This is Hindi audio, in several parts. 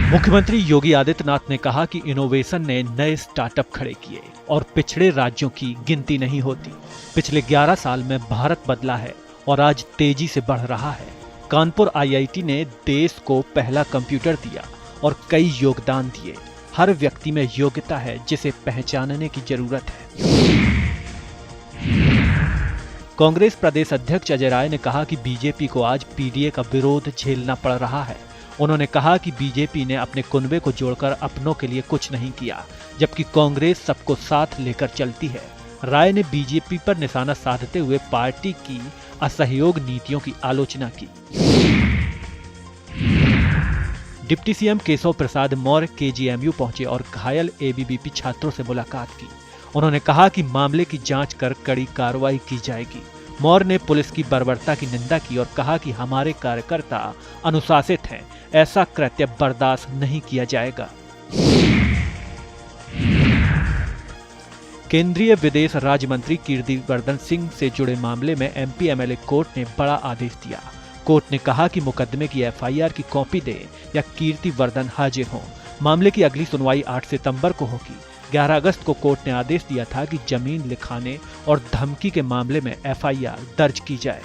मुख्यमंत्री योगी आदित्यनाथ ने कहा कि इनोवेशन ने नए स्टार्टअप खड़े किए और पिछड़े राज्यों की गिनती नहीं होती। पिछले 11 साल में भारत बदला है और आज तेजी से बढ़ रहा है। कानपुर आईआईटी ने देश को पहला कंप्यूटर दिया और कई योगदान दिए। हर व्यक्ति में योग्यता है जिसे पहचानने की जरूरत है। कांग्रेस प्रदेश अध्यक्ष अजय राय ने कहा कि बीजेपी को आज पीडीए का विरोध झेलना पड़ रहा है। उन्होंने कहा कि बीजेपी ने अपने कुनबे को जोड़कर अपनों के लिए कुछ नहीं किया, जबकि कांग्रेस सबको साथ लेकर चलती है। राय ने बीजेपी पर निशाना साधते हुए पार्टी की असहयोग नीतियों की आलोचना की। Deputy CM Keshav Prasad Maurya KGMU पहुंचे और घायल एबीवीपी छात्रों से मुलाकात की। उन्होंने कहा कि मामले की जांच कर कड़ी कार्रवाई की जाएगी। मौर्य ने पुलिस की बर्बरता की निंदा की और कहा कि हमारे कार्यकर्ता अनुशासित हैं, ऐसा कृत्य बर्दाश्त नहीं किया जाएगा। केंद्रीय विदेश राज्य मंत्री कीर्तिवर्धन सिंह से जुड़े मामले में एमपी एमएलए कोर्ट ने बड़ा आदेश दिया। कोर्ट ने कहा कि मुकदमे की एफआईआर की कॉपी दे या कीर्तिवर्धन हाजिर हों। मामले की अगली सुनवाई 8 सितंबर को होगी। 11 अगस्त को कोर्ट ने आदेश दिया था कि जमीन लिखाने और धमकी के मामले में एफआईआर दर्ज की जाए।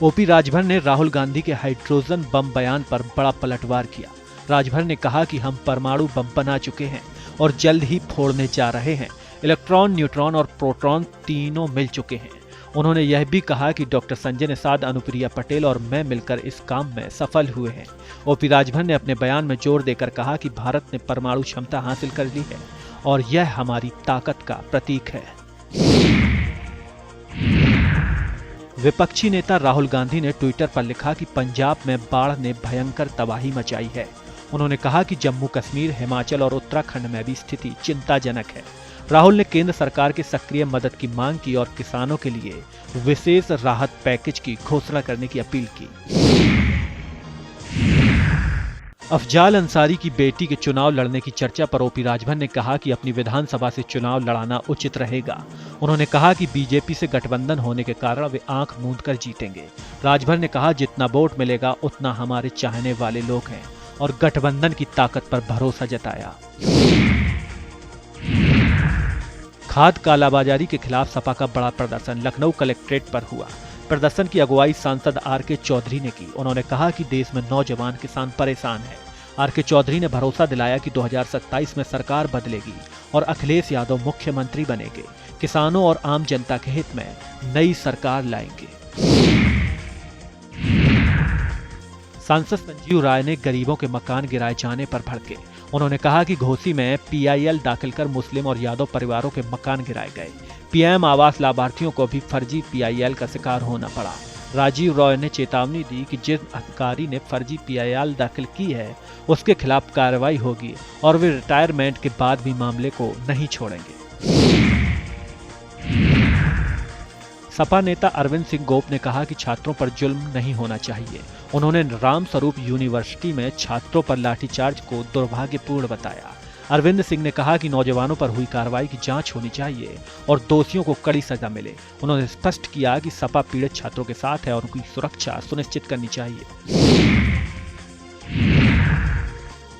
ओपी राजभर ने राहुल गांधी के हाइड्रोजन बम बयान पर बड़ा पलटवार किया। राजभर ने कहा कि हम परमाणु बम बना चुके हैं और जल्द ही फोड़ने जा रहे हैं। इलेक्ट्रॉन, न्यूट्रॉन और प्रोटॉन तीनों मिल चुके हैं। उन्होंने यह भी कहा कि डॉक्टर संजय निषाद, अनुप्रिया पटेल और मैं मिलकर इस काम में सफल हुए हैं। ओपी राजभर ने अपने बयान में जोर देकर कहा कि भारत ने परमाणु क्षमता हासिल कर ली है और यह हमारी ताकत का प्रतीक है। विपक्षी नेता राहुल गांधी ने ट्विटर पर लिखा कि पंजाब में बाढ़ ने भयंकर तबाही मचाई है। उन्होंने कहा कि जम्मू कश्मीर, हिमाचल और उत्तराखंड में भी स्थिति चिंताजनक है। राहुल ने केंद्र सरकार की सक्रिय मदद की मांग की और किसानों के लिए विशेष राहत पैकेज की घोषणा करने की अपील की। अफजाल अंसारी की बेटी के चुनाव लड़ने की चर्चा पर ओपी राजभर ने कहा कि अपनी विधानसभा से चुनाव लड़ाना उचित रहेगा। उन्होंने कहा कि बीजेपी से गठबंधन होने के कारण वे आंख मूंद कर जीतेंगे। राजभर ने कहा, जितना वोट मिलेगा उतना हमारे चाहने वाले लोग हैं और गठबंधन की ताकत पर भरोसा जताया। खाद कालाबाजारी के खिलाफ सपा का बड़ा प्रदर्शन लखनऊ कलेक्ट्रेट पर हुआ। प्रदर्शन की अगुवाई सांसद आर.के. चौधरी ने की। उन्होंने कहा कि देश में नौजवान किसान परेशान हैं। आर.के. चौधरी ने भरोसा दिलाया कि 2027 में सरकार बदलेगी और अखिलेश यादव मुख्यमंत्री बनेंगे। किसानों और आम जनता के हित में नई सरकार लाएंगे। सांसद संजीव राय ने गरीबों के मकान गिराए जाने पर भड़के। उन्होंने कहा कि घोसी में पीआईएल दाखिल कर मुस्लिम और यादव परिवारों के मकान गिराए गए। पीएम आवास लाभार्थियों को भी फर्जी पीआईएल का शिकार होना पड़ा। राजीव रॉय ने चेतावनी दी कि जिस अधिकारी ने फर्जी पीआईएल दाखिल की है उसके खिलाफ कार्रवाई होगी और वे रिटायरमेंट के बाद भी मामले को नहीं छोड़ेंगे। सपा नेता अरविंद सिंह गोप ने कहा कि छात्रों पर जुल्म नहीं होना चाहिए। उन्होंने रामस्वरूप यूनिवर्सिटी में छात्रों पर लाठीचार्ज को दुर्भाग्यपूर्ण बताया। अरविंद सिंह ने कहा कि नौजवानों पर हुई कार्रवाई की जांच होनी चाहिए और दोषियों को कड़ी सजा मिले। उन्होंने स्पष्ट किया कि सपा पीड़ित छात्रों के साथ है और उनकी सुरक्षा सुनिश्चित करनी चाहिए।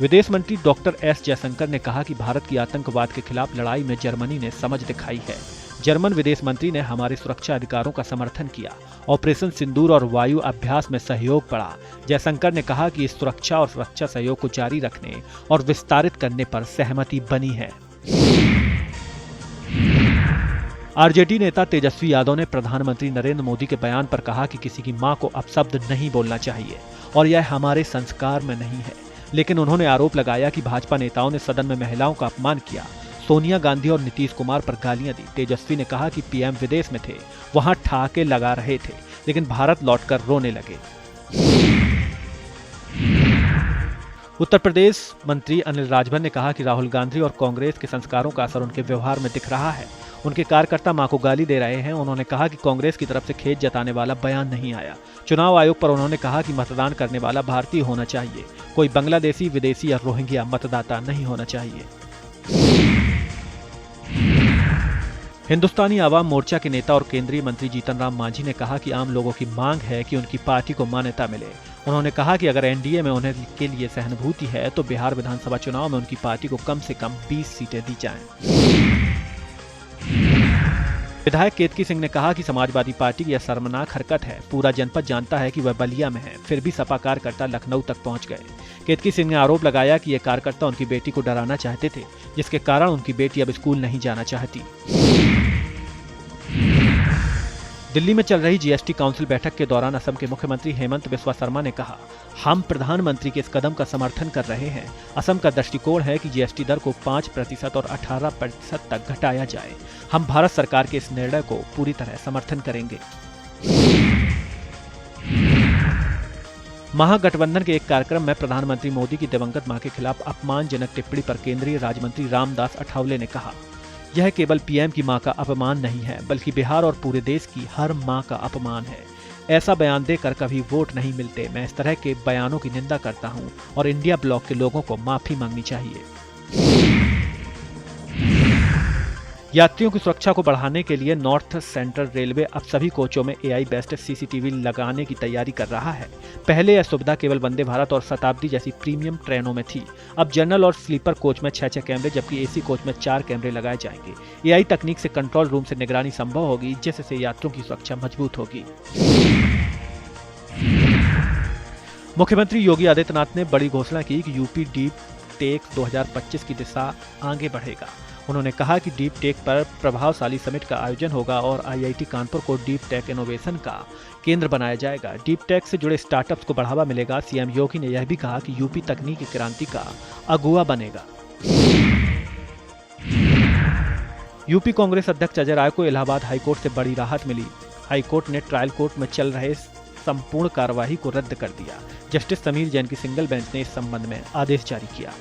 विदेश मंत्री डॉक्टर एस जयशंकर ने कहा कि भारत की आतंकवाद के खिलाफ लड़ाई में जर्मनी ने समझ दिखाई है। जर्मन विदेश मंत्री ने हमारे सुरक्षा अधिकारों का समर्थन किया। ऑपरेशन सिंदूर और वायु अभ्यास में सहयोग बढ़ा। जयशंकर ने कहा कि इस सुरक्षा और सुरक्षा सहयोग को जारी रखने और विस्तारित करने पर सहमति बनी है। आरजेडी नेता तेजस्वी यादव ने प्रधानमंत्री नरेंद्र मोदी के बयान पर कहा कि किसी की मां को अपशब्द नहीं बोलना चाहिए और यह हमारे संस्कार में नहीं है। लेकिन उन्होंने आरोप लगाया कि भाजपा नेताओं ने सदन में महिलाओं का अपमान किया। सोनिया गांधी और नीतीश कुमार पर गालियां दी। तेजस्वी ने कहा कि पीएम विदेश में थे, वहां ठहाके लगा रहे थे, लेकिन भारत लौटकर रोने लगे। उत्तर प्रदेश मंत्री अनिल राजभर ने कहा कि राहुल गांधी और कांग्रेस के संस्कारों का असर उनके व्यवहार में दिख रहा है। उनके कार्यकर्ता मां को गाली दे रहे हैं। उन्होंने कहा कि कांग्रेस की तरफ से खेद जताने वाला बयान नहीं आया। चुनाव आयोग पर उन्होंने कहा कि मतदान करने वाला भारतीय होना चाहिए, कोई बांग्लादेशी, विदेशी या रोहिंग्या मतदाता नहीं होना चाहिए। हिंदुस्तानी आवाम मोर्चा के नेता और केंद्रीय मंत्री जीतन राम मांझी ने कहा कि आम लोगों की मांग है कि उनकी पार्टी को मान्यता मिले। उन्होंने कहा कि अगर एनडीए में उन्हें के लिए सहानुभूति है तो बिहार विधानसभा चुनाव में उनकी पार्टी को कम से कम 20 सीटें दी जाएं। विधायक केतकी सिंह ने कहा कि समाजवादी पार्टी की यह शर्मनाक हरकत है। पूरा जनपद जानता है कि वह बलिया में है, फिर भी सपा कार्यकर्ता लखनऊ तक पहुंच गए। केतकी सिंह ने आरोप लगाया कि ये कार्यकर्ता उनकी बेटी को डराना चाहते थे, जिसके कारण उनकी बेटी अब स्कूल नहीं जाना चाहती। दिल्ली में चल रही जीएसटी काउंसिल बैठक के दौरान असम के मुख्यमंत्री हेमंत बिस्वा शर्मा ने कहा, हम प्रधानमंत्री के इस कदम का समर्थन कर रहे हैं। असम का दृष्टिकोण है कि जीएसटी दर को 5% और 18% तक घटाया जाए। हम भारत सरकार के इस निर्णय को पूरी तरह समर्थन करेंगे। महागठबंधन के एक कार्यक्रम में प्रधानमंत्री मोदी की दिवंगत मां के खिलाफ अपमानजनक टिप्पणी पर केंद्रीय राज्य मंत्री रामदास अठावले ने कहा, यह केवल पीएम की मां का अपमान नहीं है, बल्कि बिहार और पूरे देश की हर मां का अपमान है। ऐसा बयान देकर कभी वोट नहीं मिलते। मैं इस तरह के बयानों की निंदा करता हूं और इंडिया ब्लॉक के लोगों को माफी मांगनी चाहिए। यात्रियों की सुरक्षा को बढ़ाने के लिए नॉर्थ सेंट्रल रेलवे अब सभी कोचों में AI बेस्ड सीसीटीवी लगाने की तैयारी कर रहा है। पहले यह सुविधा केवल वंदे भारत और शताब्दी जैसी प्रीमियम ट्रेनों में थी। अब जनरल और स्लीपर कोच में 6 कैमरे जबकि AC कोच में 4 कैमरे लगाए जाएंगे। AI तकनीक से कंट्रोल रूम से निगरानी संभव होगी, जिससे यात्रियों की सुरक्षा मजबूत होगी। मुख्यमंत्री योगी आदित्यनाथ ने बड़ी घोषणा की कि यूपी डीप टेक 2025 की दिशा आगे बढ़ेगा। उन्होंने कहा कि डीप टेक पर प्रभावशाली समिट का आयोजन होगा और IIT कानपुर को डीप टेक इनोवेशन का केंद्र बनाया जाएगा। डीप टेक से जुड़े स्टार्टअप्स को बढ़ावा मिलेगा। सीएम योगी ने यह भी कहा कि यूपी तकनीकी क्रांति का अगुवा बनेगा। यूपी कांग्रेस अध्यक्ष अजय राय को इलाहाबाद हाईकोर्ट से बड़ी राहत मिली। हाईकोर्ट ने ट्रायल कोर्ट में चल रहे संपूर्ण कार्यवाही को रद्द कर दिया। जस्टिस समीर जैन की सिंगल बेंच ने इस संबंध में आदेश जारी किया।